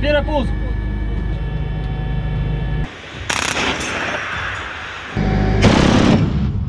Перепуск!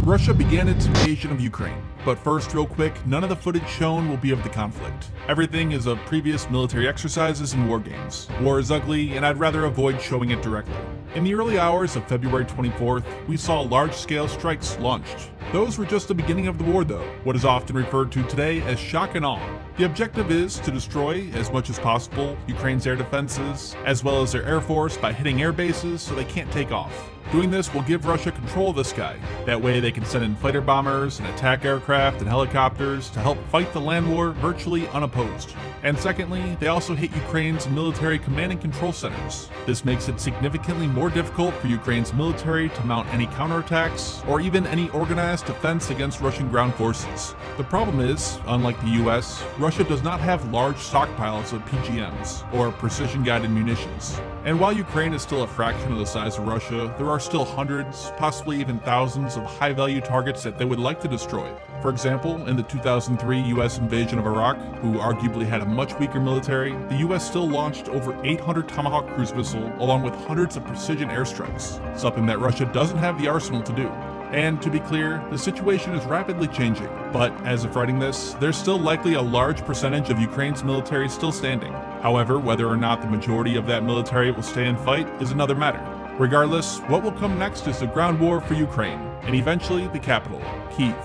Russia began its invasion of Ukraine, but first, real quick, none of the footage shown will be of the conflict. Everything is of previous military exercises and war games. War is ugly, and I'd rather avoid showing it directly. In the early hours of February 24th, we saw large-scale strikes launched. Those were just the beginning of the war though, what is often referred to today as shock and awe. The objective is to destroy, as much as possible, Ukraine's air defenses, as well as their air force by hitting air bases so they can't take off. Doing this will give Russia control of the sky. That way they can send in fighter bombers and attack aircraft and helicopters to help fight the land war virtually unopposed. And secondly, they also hit Ukraine's military command and control centers. This makes it significantly more difficult for Ukraine's military to mount any counterattacks or even any organized defense against Russian ground forces. The problem is, unlike the US, Russia does not have large stockpiles of PGMs, or precision-guided munitions. And while Ukraine is still a fraction of the size of Russia, there are still hundreds, possibly even thousands of high-value targets that they would like to destroy. For example, in the 2003 US invasion of Iraq, who arguably had a much weaker military, the US still launched over 800 Tomahawk cruise missiles along with hundreds of precision airstrikes, something that Russia doesn't have the arsenal to do. And to be clear, the situation is rapidly changing, but as of writing this, there's still likely a large percentage of Ukraine's military still standing. However, whether or not the majority of that military will stay and fight is another matter. Regardless, what will come next is the ground war for Ukraine, and eventually the capital, Kyiv.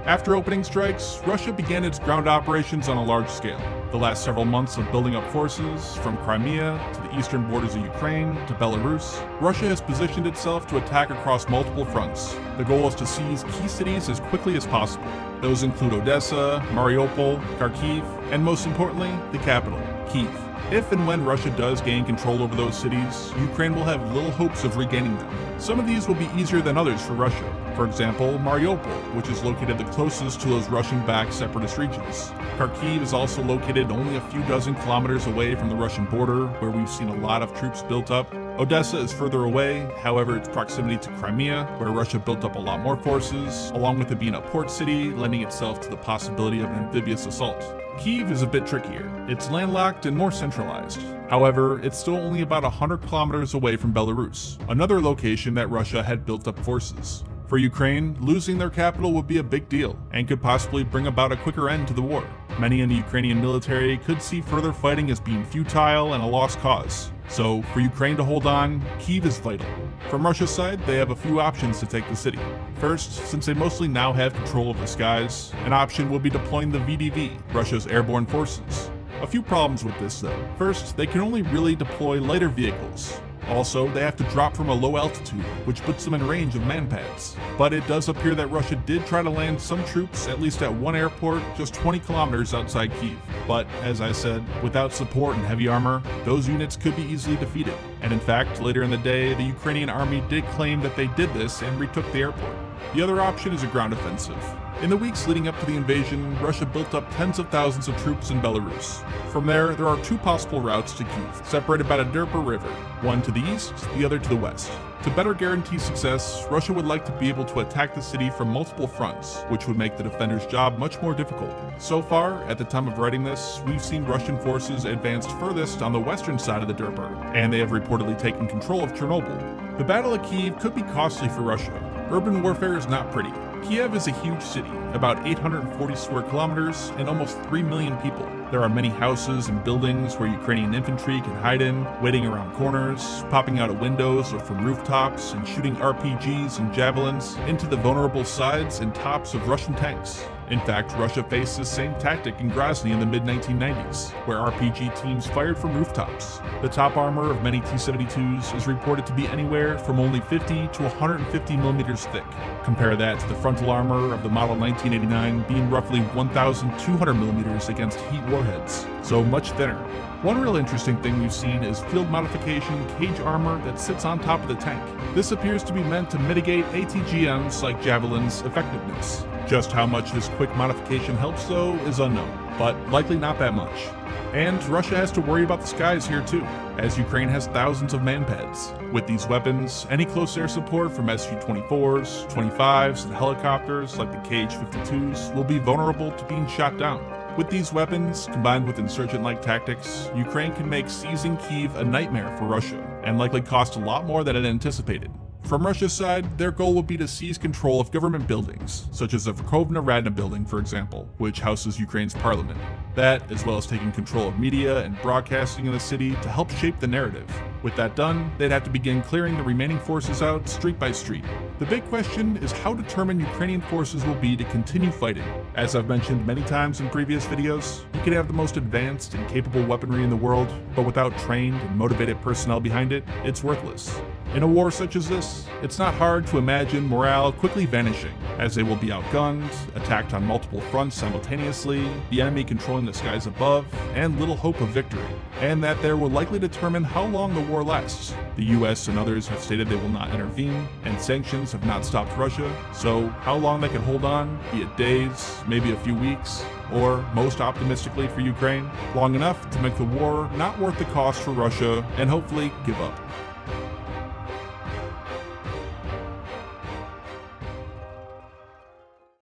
After opening strikes, Russia began its ground operations on a large scale. The last several months of building up forces, from Crimea to the eastern borders of Ukraine to Belarus, Russia has positioned itself to attack across multiple fronts. The goal is to seize key cities as quickly as possible. Those include Odessa, Mariupol, Kharkiv, and most importantly, the capital, Kyiv. If and when Russia does gain control over those cities, Ukraine will have little hopes of regaining them. Some of these will be easier than others for Russia. For example, Mariupol, which is located the closest to those Russian-backed separatist regions. Kharkiv is also located only a few dozen kilometers away from the Russian border, where we've seen a lot of troops built up. Odessa is further away, however its proximity to Crimea, where Russia built up a lot more forces, along with it being a port city, lending itself to the possibility of an amphibious assault. Kyiv is a bit trickier. It's landlocked and more centralized. However, it's still only about 100 kilometers away from Belarus, another location that Russia had built up forces. For Ukraine, losing their capital would be a big deal, and could possibly bring about a quicker end to the war. Many in the Ukrainian military could see further fighting as being futile and a lost cause. So, for Ukraine to hold on, Kyiv is vital. From Russia's side, they have a few options to take the city. First, since they mostly now have control of the skies, an option will be deploying the VDV, Russia's airborne forces. A few problems with this though. First, they can only really deploy lighter vehicles. Also, they have to drop from a low altitude, which puts them in range of manpads. But it does appear that Russia did try to land some troops at least at one airport just 20 kilometers outside Kyiv. But, as I said, without support and heavy armor, those units could be easily defeated. And in fact, later in the day, the Ukrainian army did claim that they did this and retook the airport. The other option is a ground offensive. In the weeks leading up to the invasion, Russia built up tens of thousands of troops in Belarus. From there are two possible routes to Kyiv, separated by the Dnieper River, one to the east, the other to the west. To better guarantee success, Russia would like to be able to attack the city from multiple fronts, which would make the defenders' job much more difficult. So far, at the time of writing this, we've seen Russian forces advanced furthest on the western side of the Dnieper, and they have reportedly taken control of Chernobyl. The Battle of Kyiv could be costly for Russia. Urban warfare is not pretty. Kiev is a huge city, about 840 square kilometers and almost 3 million people. There are many houses and buildings where Ukrainian infantry can hide in, waiting around corners, popping out of windows or from rooftops, and shooting RPGs and javelins into the vulnerable sides and tops of Russian tanks. In fact, Russia faced this same tactic in Grozny in the mid-1990s, where RPG teams fired from rooftops. The top armor of many T-72s is reported to be anywhere from only 50 to 150 millimeters thick. Compare that to the frontal armor of the model 1989 being roughly 1,200 millimeters against heat warheads, so much thinner. One real interesting thing we've seen is field modification cage armor that sits on top of the tank. This appears to be meant to mitigate ATGMs like Javelin's effectiveness. Just how much this quick modification helps though is unknown, but likely not that much. And Russia has to worry about the skies here too, as Ukraine has thousands of manpads. With these weapons, any close air support from Su-24s, 25s, and helicopters like the Kh-52s will be vulnerable to being shot down. With these weapons, combined with insurgent-like tactics, Ukraine can make seizing Kyiv a nightmare for Russia, and likely cost a lot more than it anticipated. From Russia's side, their goal would be to seize control of government buildings, such as the Verkhovna Rada building, for example, which houses Ukraine's parliament. That, as well as taking control of media and broadcasting in the city to help shape the narrative. With that done, they'd have to begin clearing the remaining forces out street by street. The big question is how determined Ukrainian forces will be to continue fighting. As I've mentioned many times in previous videos, you can have the most advanced and capable weaponry in the world, but without trained and motivated personnel behind it, it's worthless. In a war such as this, it's not hard to imagine morale quickly vanishing, as they will be outgunned, attacked on multiple fronts simultaneously, the enemy controlling the skies above, and little hope of victory, and that there will likely determine how long the war lasts. The US and others have stated they will not intervene, and sanctions have not stopped Russia, so how long they can hold on, be it days, maybe a few weeks, or, most optimistically for Ukraine, long enough to make the war not worth the cost for Russia and hopefully give up.